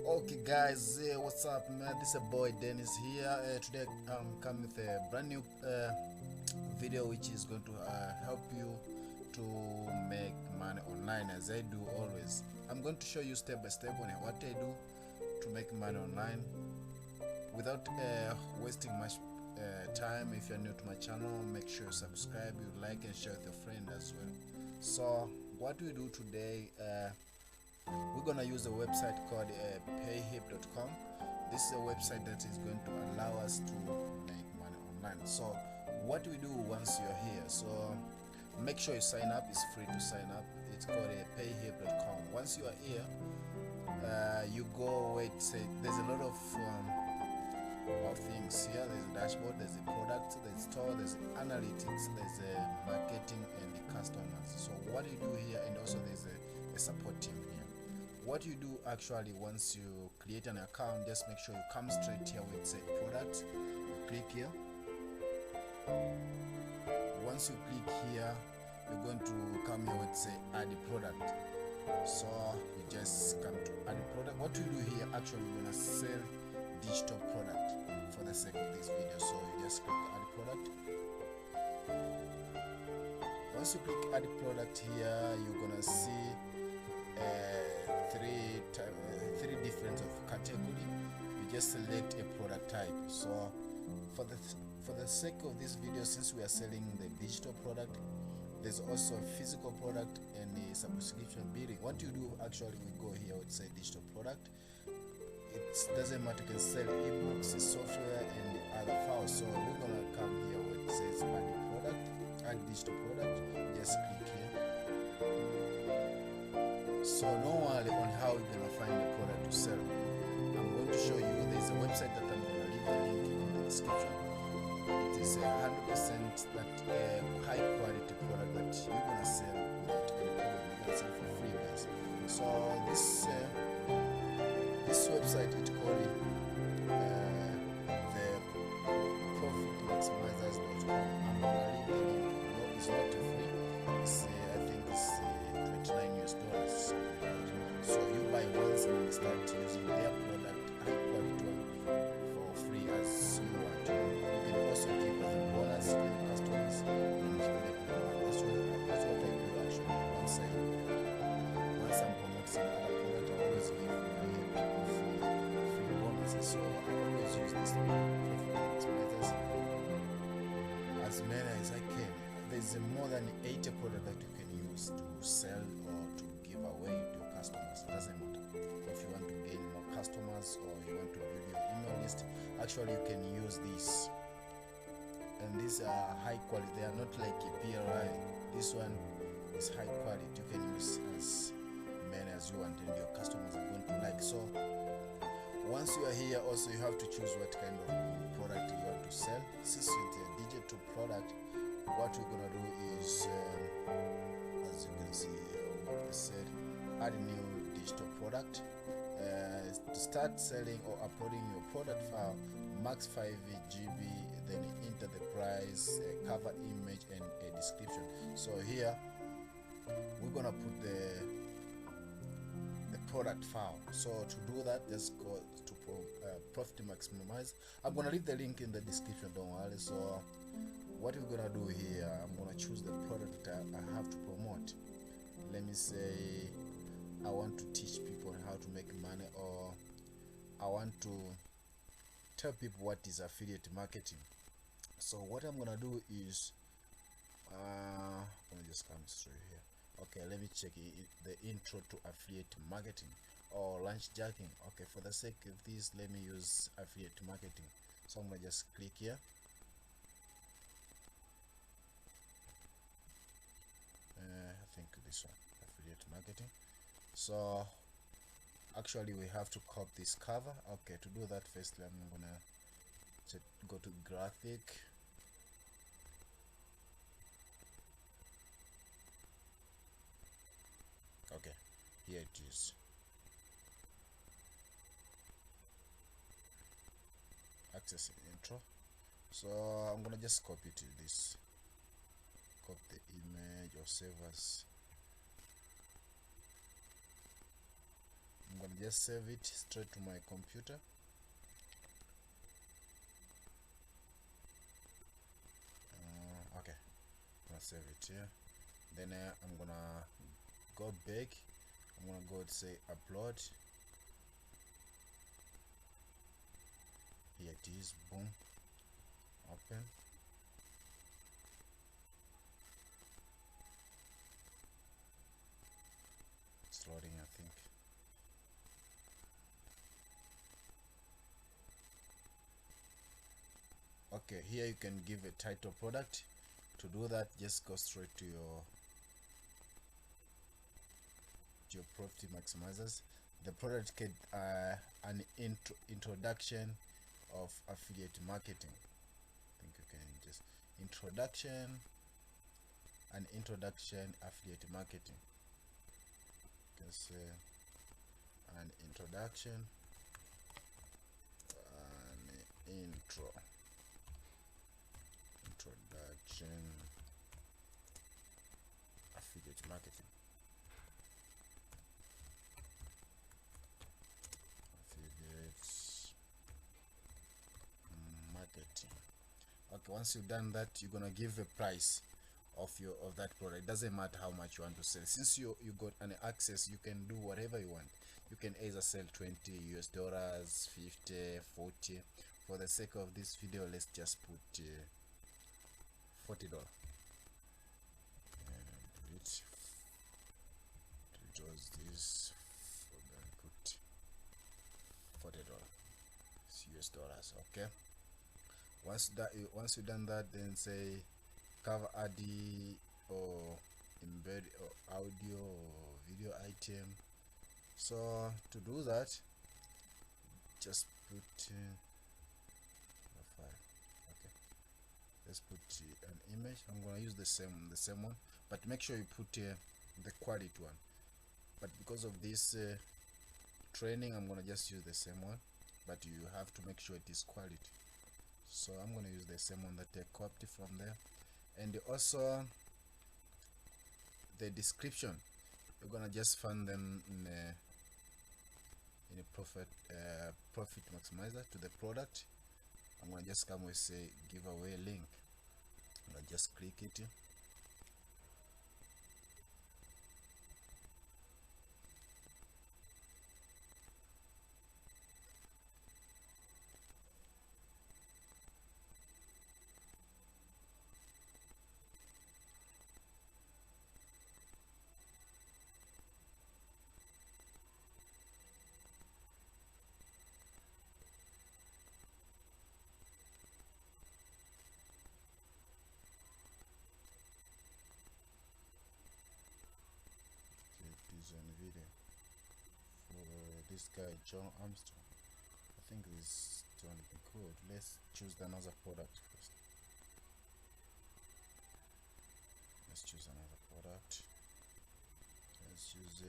Okay guys, what's up man, this is a boy Dennis here. Today I'm coming with a brand new video which is going to help you to make money online, as I do always. I'm going to show you step by step on what I do to make money online without wasting much time. If you're new to my channel, make sure you subscribe, you like and share with your friend as well. So what we do today, we're gonna use a website called payhip.com. This is a website that is going to allow us to make money online. So what we do once you're here, so make sure you sign up. It's free to sign up. It's called payhip.com. Once you are here, you go say there's a lot of things here. There's a dashboard, there's a product, there's store, there's analytics, there's a marketing and the customers. So what you do here, and also there's a support team here. What you do actually, once you create an account, just make sure you come straight here with say product. You click here. Once you click here, you're going to come here with say add the product. So you just come to add the product. What you do here, actually you're gonna sell digital product for the sake of this video. So you just click add the product. Once you click add the product here, you're gonna see three different of category. You just select a product type. So for the sake of this video, since we are selling the digital product, there's also a physical product and a subscription billing. What you do actually, we go here with say digital product. It doesn't matter, you can sell ebooks, software and other files. So we're gonna come here where it says add product, add digital product. Just click here. So don't worry on how you're gonna find the product to sell. I'm going to show you. There's a website that I'm gonna leave the link in the description. It is 100% that high quality product that you're gonna sell without any problem. You're gonna sell for free, guys. So this website, it called it the profitmaximizers.com. I'm gonna leave the link. No, it's not free. It's I think it's $29. So you buy once and start using their product, high quality one, for free as you want. You can also give us a bonus to your customers and make money. That's what I do actually. Once I'm promoting other product, I always give my people free bonuses. So I always use this profit maximizers as many as I can. There's more than 80 products that you can use to sell or to give away to your customers. It doesn't matter. If you want to gain more customers or you want to build your email list, actually you can use these. And these are high quality. They are not like a PRI. This one is high quality. You can use as many as you want and your customers are going to like. So once you are here, also you have to choose what kind of product you want to sell. Since it's a digital product, what we're gonna do is, as you can see, what I said, add a new digital product. To start selling or uploading your product file, max 5 GB, then enter the price, cover image and a description. So here we're gonna put the product file. So to do that, just go to Profit Maximize. I'm gonna leave the link in the description, don't worry. So what we're gonna do here, I'm gonna choose the product that I have to promote. Let me say I want to teach people how to make money, or I want to tell people what is affiliate marketing. So what I'm gonna do is let me just come straight here. Okay, let me check the intro to affiliate marketing or launch jacking. Okay, for the sake of this, let me use affiliate marketing. So I'm gonna just click here. I think this one, affiliate marketing. So actually we have to copy this cover. Okay, to do that, firstly I'm gonna go to graphic. Okay, here it is. Access intro. So I'm gonna just copy to this, copy the image or save as I'm gonna just save it straight to my computer. Okay, I'm gonna save it here. Then I'm gonna go back. I'm gonna go to say upload. Here it is. Boom. Open. It's loading, I think. Okay, here you can give a title product. To do that, just go straight to your profit maximizers. The product can an introduction of affiliate marketing. I think you can just introduction affiliate marketing. You can say an introduction, introduction affiliate marketing. Okay, once you've done that, you're gonna give a price of that product. It doesn't matter how much you want to sell. Since you got an access, you can do whatever you want. You can either sell $20, 50, 40. For the sake of this video, let's just put $40. And it was this. Then put $40 US. Okay. Once you've done that, then say cover ad or embed or audio or video item. So to do that, just put file. Okay, let's put an image. I'm gonna use the same one, but make sure you put the quality one. But because of this training, I'm gonna just use the same one, but you have to make sure it is quality. So I'm going to use the same one that I copied from there. And also the description, you're going to just find them in a profit maximizer to the product. I'm going to just come with say giveaway link. I'm going to just click it. Video for this guy John Armstrong. I think this is going to be good. Let's choose another product first. Let's choose another product. Let's use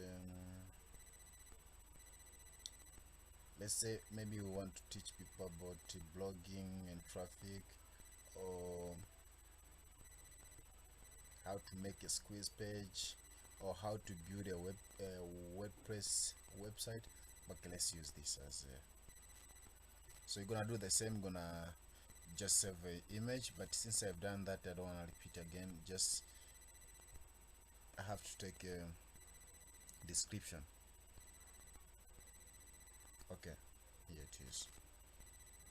let's say maybe we want to teach people about blogging and traffic, or how to make a squeeze page, or how to build a WordPress website. Okay, let's use this as so you're gonna do the same. Gonna just save an image, but since I've done that, I don't want to repeat again. Just I have to take a description. Okay, here it is.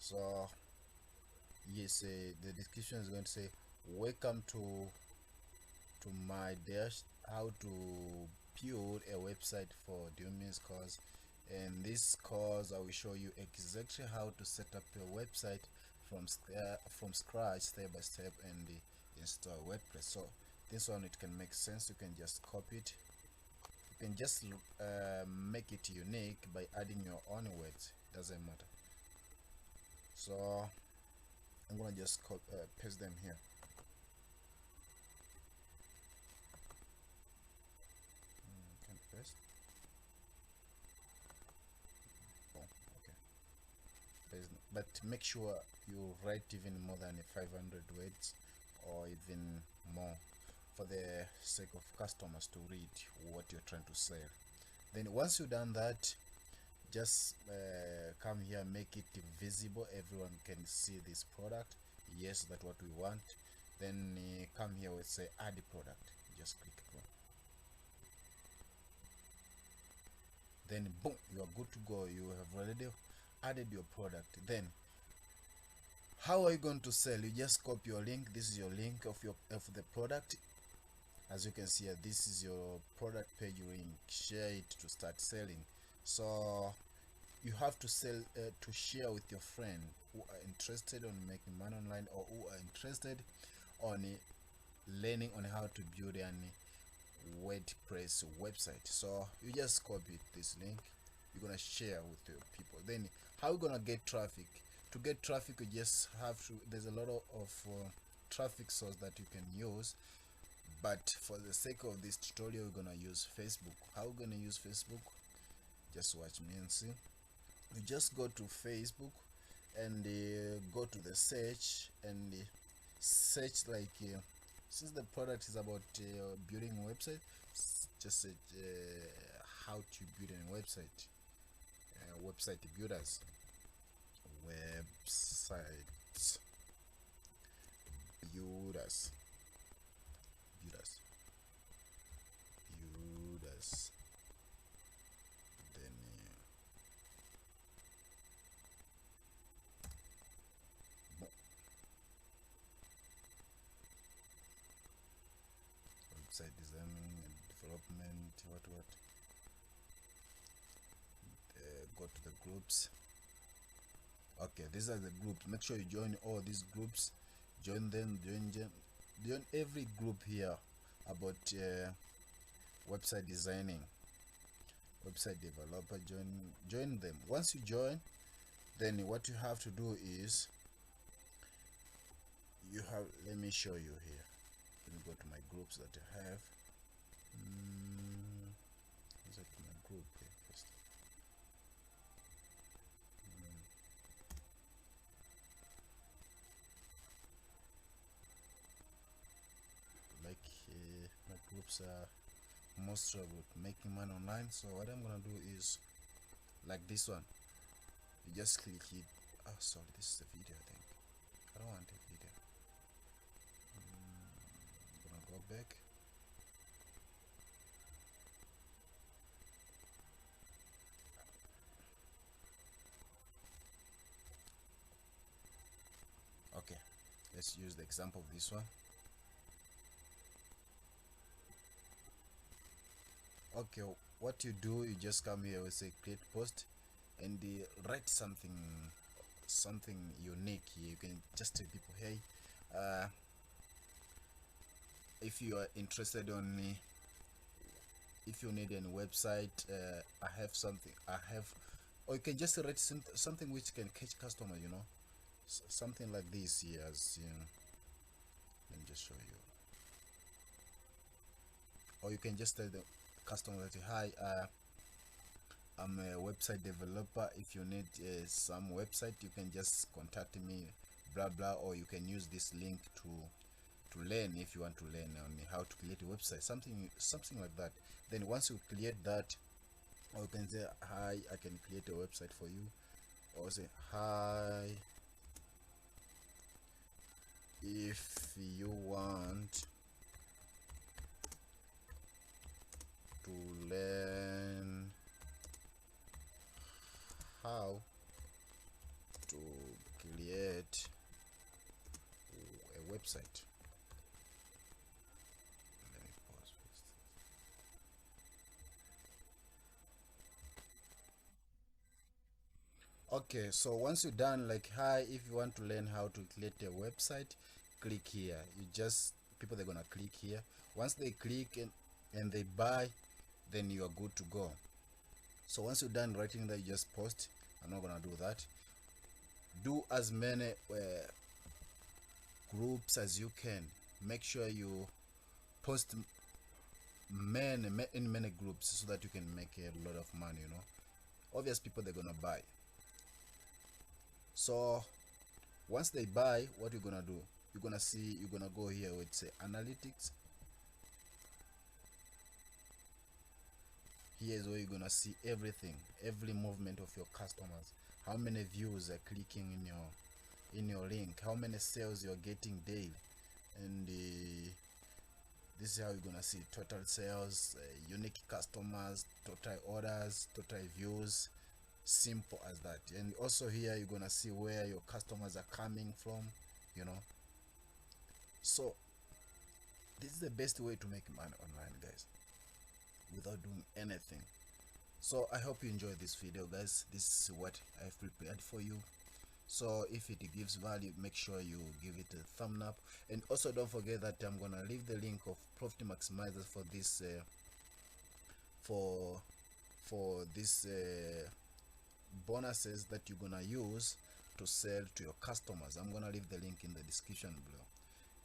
So yes, the description is going to say welcome to my dash how to build a website for Domains course. In this course, I will show you exactly how to set up your website from scratch, step by step, and install WordPress. So this one, it can make sense. You can just copy it. You can just make it unique by adding your own words. Doesn't matter. So I'm gonna just paste them here. Can paste. Oh, okay. Paste. But make sure you write even more than 500 words or even more, for the sake of customers to read what you're trying to say. Then once you've done that, just come here, make it visible, everyone can see this product. Yes, that's what we want. Then come here with say add product, just click go, then boom, you are good to go. You have already added your product. Then how are you going to sell? You just copy your link. This is your link of the product. As you can see here, this is your product page link. Share it to start selling. So you have to sell to share with your friend who are interested on making money online, or who are interested on learning on how to build an WordPress website. So you just copy this link, you're gonna share with your people. Then how you gonna get traffic? To get traffic, you just have to, there's a lot of traffic source that you can use, but for the sake of this tutorial we're gonna use Facebook. How we're gonna use Facebook, just watch me and see. You just go to Facebook and go to the search and search like since the product is about building a website, just search how to build a website, website builders, website builders, builders, builders. Then website designing and development, what go to the groups. Okay, these are the groups. Make sure you join all these groups, join them, join every group here about website designing, website developer. Join them. Once you join, then what you have to do is you have, let me show you here. Let me go to my groups that I have. Is it my group here first? Like my groups are most about making money online. So what I'm gonna do is like this one. You just click it. Oh, sorry, this is a video. I think I don't want a video. I'm gonna go back. Okay, let's use the example of this one. Okay, what you do, you just come here with say create post and write something unique. You can just tell people, hey, if you are interested on if you need any website, I have something, or you can just write something which can catch customer, something like this here. As let me just show you. Or you can just tell the customer that, hi, I'm a website developer. If you need some website, you can just contact me, blah blah. Or you can use this link to learn, if you want to learn on how to create a website, something like that. Then once you create that, or you can say, hi, I can create a website for you, or say, hi, if you want to learn how to create a website. Let me pause first. Okay, so once you're done, like, hi, if you want to learn how to create a website, click here. People, they're gonna click here. Once they click and they buy, then you are good to go. So once you're done writing that, you just post. I'm not gonna do that. Do as many groups as you can. Make sure you post in many groups so that you can make a lot of money. Obvious people, they're gonna buy. So once they buy, what you're gonna do, you're gonna go here with say analytics. here is where you're gonna see everything, every movement of your customers, how many views are clicking in your link, how many sales you're getting daily, and this is how you're gonna see total sales, unique customers, total orders, total views. Simple as that. And also here you're gonna see where your customers are coming from, you know. So this is the best way to make money online, guys, without doing anything. So I hope you enjoyed this video, guys. This is what I've prepared for you. So if it gives value, make sure you give it a thumb up, and also don't forget that I'm gonna leave the link of profit maximizers for this bonuses that you're gonna use to sell to your customers. I'm gonna leave the link in the description below.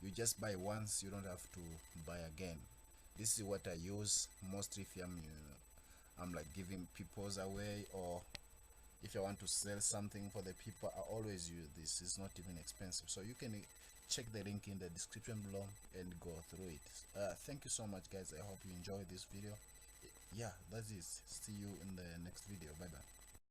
You just buy once, you don't have to buy again. This is what I use mostly if I'm like giving people's away, or if I want to sell something for the people. I always use this. It's not even expensive, so you can check the link in the description below and go through it. Thank you so much, guys. I hope you enjoyed this video. Yeah, that's it. See you in the next video. Bye bye.